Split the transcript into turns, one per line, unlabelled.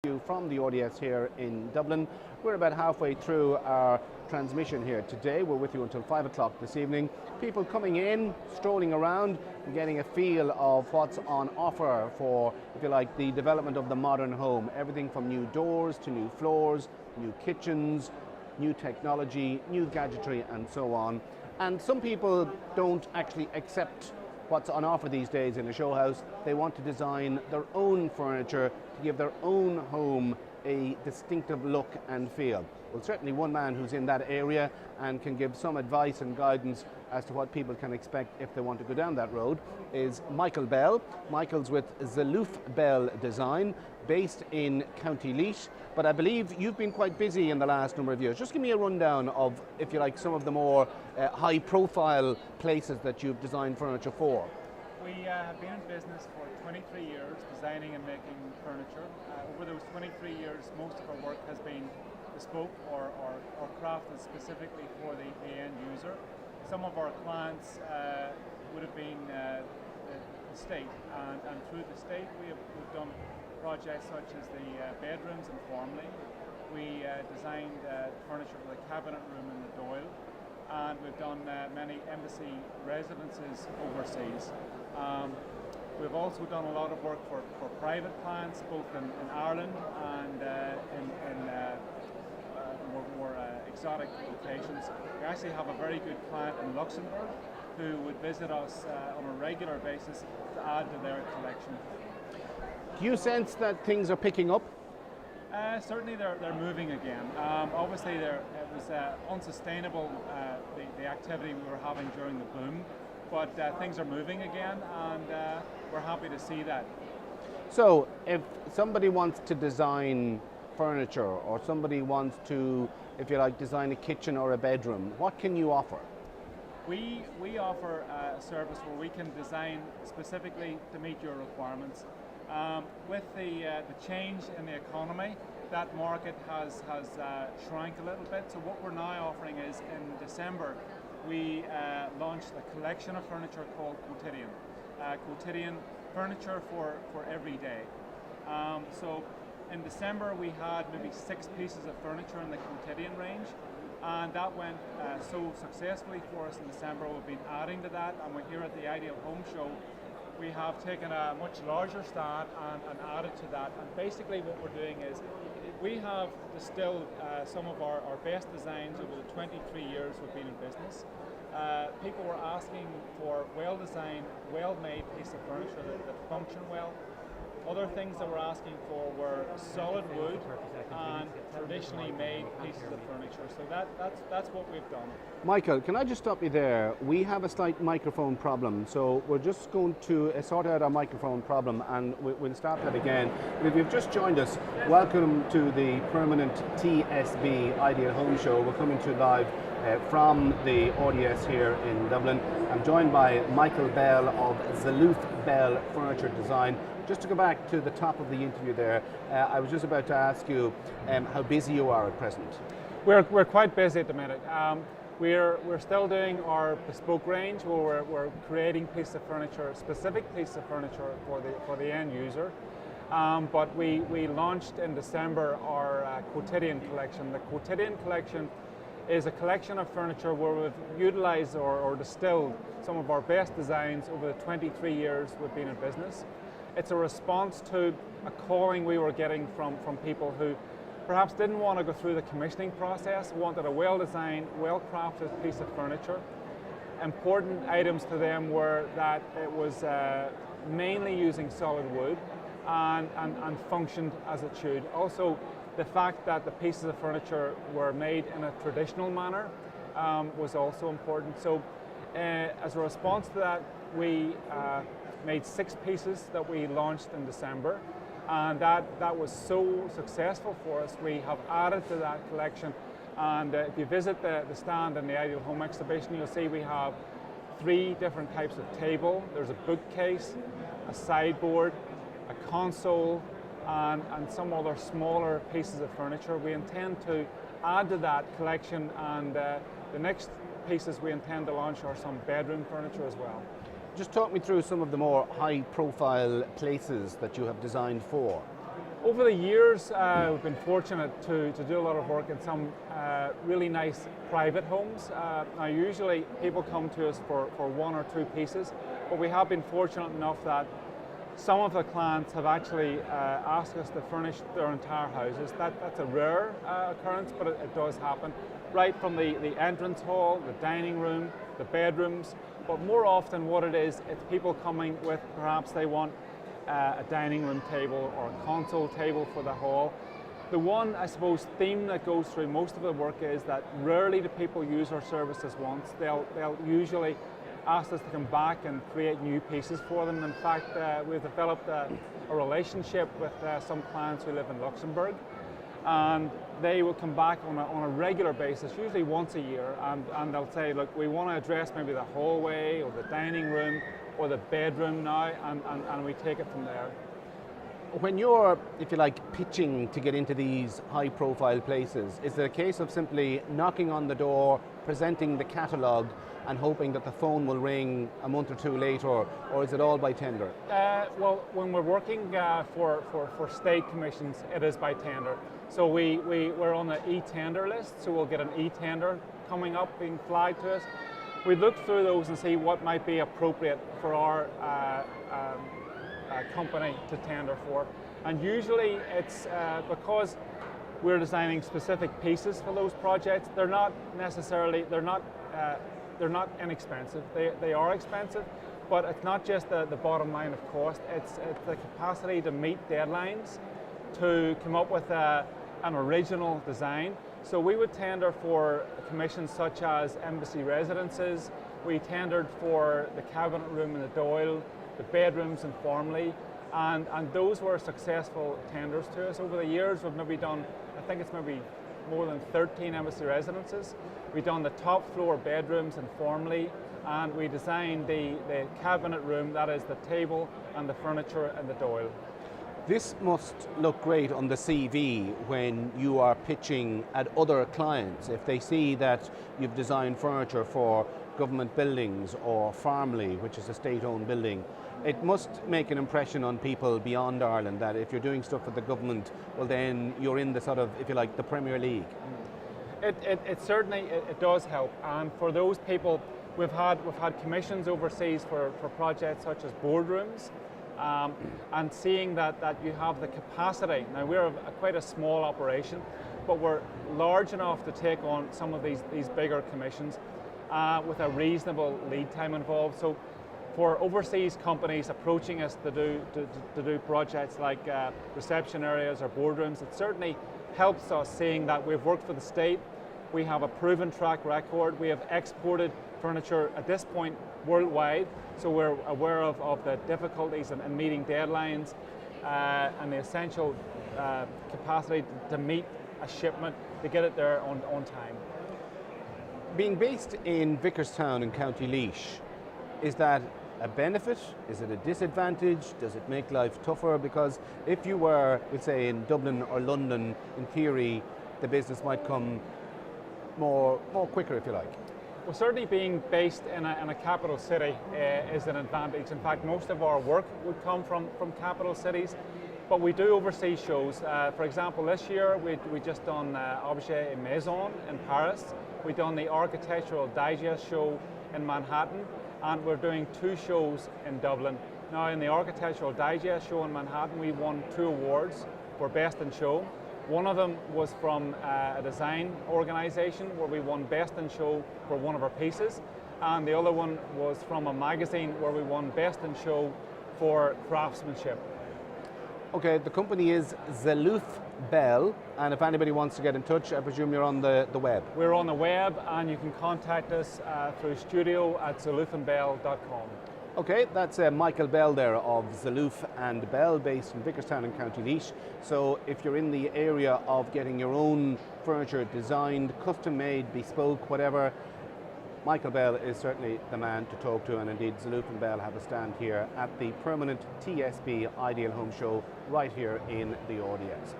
You from the ODS here in Dublin. We're about halfway through our transmission here today. We're with you until 5 o'clock this evening. People coming in, strolling around, and getting a feel of what's on offer for, if you like, the development of the modern home. Everything from new doors to new floors, new kitchens, new technology, new gadgetry, and so on. And some people don't actually accept what's on offer these days in a show house. They want to design their own furniture to give their own home a distinctive look and feel. Well, certainly one man who's in that area and can give some advice and guidance as to what people can expect if they want to go down that road is Michael Bell. Michael's with Zelouf Bell Design, based in County Leash, but I believe you've been quite busy in the last number of years. Just give me a rundown of, if you like, some of the more high-profile places that you've designed furniture for.
We have been in business for 23 years, designing and making furniture. Over those 23 years, most of our work has been bespoke or crafted specifically for the end user. Some of our clients would have been the state, and through the state we've done projects such as the bedrooms informally. We designed furniture for the cabinet room in the Doyle, and we've done many embassy residences overseas. We've also done a lot of work for private clients, both in Ireland and in more exotic locations. We actually have a very good client in Luxembourg who would visit us on a regular basis to add to their collection.
Do you sense that things are picking up?
Certainly they're moving again. Obviously it was unsustainable, the activity we were having during the boom, but things are moving again, and we're happy to see that.
So if somebody wants to design furniture, or somebody wants to, if you like, design a kitchen or a bedroom, what can you offer?
We offer a service where we can design specifically to meet your requirements. With the change in the economy, that market has shrunk a little bit. So what we're now offering is, in December, we launched a collection of furniture called Quotidian. Quotidian furniture for every day. So in December we had maybe 6 pieces of furniture in the Quotidian range, and that went so successfully for us in December. We've been adding to that, and we're here at the Ideal Home Show. We have taken a much larger stand and added to that, and basically what we're doing is we have distilled some of our best designs over the 23 years we've been in business. People were asking for well-designed, well-made piece of furniture that function well. Other things that we're asking for were solid wood and traditionally made pieces of furniture. So that's what we've done.
Michael, can I just stop you there? We have a slight microphone problem, so we're just going to sort out our microphone problem, and we'll start that again. If you've just joined us, welcome to the permanent ptsb Ideal Home Show. We're coming to you live from the ODS here in Dublin. I'm joined by Michael Bell of Zelouf Bell Furniture Design. Just to go back to the top of the interview there, I was just about to ask you how busy you are at present.
We're quite busy at the minute. We're still doing our bespoke range, where we're creating pieces of furniture, specific pieces of furniture for the end user. But we launched in December our Quotidian collection. The Quotidian collection is a collection of furniture where we've utilized or distilled some of our best designs over the 23 years we've been in business. It's a response to a calling we were getting from people who perhaps didn't want to go through the commissioning process, wanted a well-designed, well-crafted piece of furniture. Important items to them were that it was mainly using solid wood and functioned as it should. Also, the fact that the pieces of furniture were made in a traditional manner was also important. So as a response to that, we made 6 pieces that we launched in December, and that was so successful for us. We have added to that collection, and if you visit the stand in the Ideal Home exhibition, you'll see we have 3 different types of table. There's a bookcase, a sideboard, a console, and some other smaller pieces of furniture. We intend to add to that collection, and the next pieces we intend to launch are some bedroom furniture as well.
Just talk me through some of the more high-profile places that you have designed for.
Over the years, we've been fortunate to do a lot of work in some really nice private homes. Now, usually people come to us for one or two pieces, but we have been fortunate enough that some of the clients have actually asked us to furnish their entire houses. That's a rare occurrence, but it does happen. Right from the entrance hall, the dining room, the bedrooms, but more often what it is, it's people coming with perhaps they want a dining room table or a console table for the hall. The one, I suppose, theme that goes through most of the work is that rarely do people use our services once. They'll usually ask us to come back and create new pieces for them. In fact, we've developed a relationship with some clients who live in Luxembourg, and they will come back on a regular basis, usually once a year, and they'll say, look, we want to address maybe the hallway or the dining room or the bedroom now, and we take it from there.
When you're, if you like, pitching to get into these high-profile places, is it a case of simply knocking on the door, presenting the catalogue, and hoping that the phone will ring a month or two later, or is it all by tender?
Well, when we're working for state commissions, it is by tender. So we're on the e-tender list, so we'll get an e-tender coming up, being flagged to us. We look through those and see what might be appropriate for our company to tender for. And usually it's because we're designing specific pieces for those projects, they're not inexpensive. They are expensive, but it's not just the bottom line of cost, it's the capacity to meet deadlines, to come up with an original design. So we would tender for commissions such as embassy residences. We tendered for the cabinet room in the Doyle, the bedrooms in Formley, and those were successful tenders to us. Over the years, we've maybe done, I think it's maybe more than 13 embassy residences. We've done the top floor bedrooms in Formley, and we designed the cabinet room, that is the table and the furniture in the Doyle.
This must look great on the CV when you are pitching at other clients. If they see that you've designed furniture for government buildings or Farmley, which is a state-owned building, it must make an impression on people beyond Ireland that if you're doing stuff for the government, well then you're in the sort of, if you like, the Premier League.
It certainly does help, and for those people, we've had commissions overseas for projects such as boardrooms. And seeing that you have the capacity. Now we're quite a small operation, but we're large enough to take on some of these bigger commissions with a reasonable lead time involved. So for overseas companies approaching us to do projects like reception areas or boardrooms, it certainly helps us seeing that we've worked for the state, we have a proven track record, we have exported furniture at this point worldwide, so we're aware of the difficulties in meeting deadlines and the essential capacity to meet a shipment, to get it there on time.
Being based in Vickerstown in County Laois, is that a benefit? Is it a disadvantage? Does it make life tougher? Because if you were, let's say, in Dublin or London, in theory, the business might come more quicker, if you like.
Well, certainly being based in a capital city is an advantage. In fact, most of our work would come from capital cities, but we do overseas shows. For example, this year we just done Objet et Maison in Paris. We've done the Architectural Digest show in Manhattan, and we're doing 2 shows in Dublin. Now, in the Architectural Digest show in Manhattan, we won 2 awards for Best in Show. One of them was from a design organization where we won Best in Show for one of our pieces, and the other one was from a magazine where we won Best in Show for craftsmanship.
Okay, the company is Zelouf Bell, and if anybody wants to get in touch, I presume you're on the web.
We're on the web, and you can contact us through studio@zeloufandbell.com.
Okay, that's Michael Bell there of Zelouf and Bell, based in Vickerstown in County Laois. So if you're in the area of getting your own furniture designed, custom made, bespoke, whatever, Michael Bell is certainly the man to talk to, and indeed Zelouf and Bell have a stand here at the permanent TSB Ideal Home Show right here in the RDS.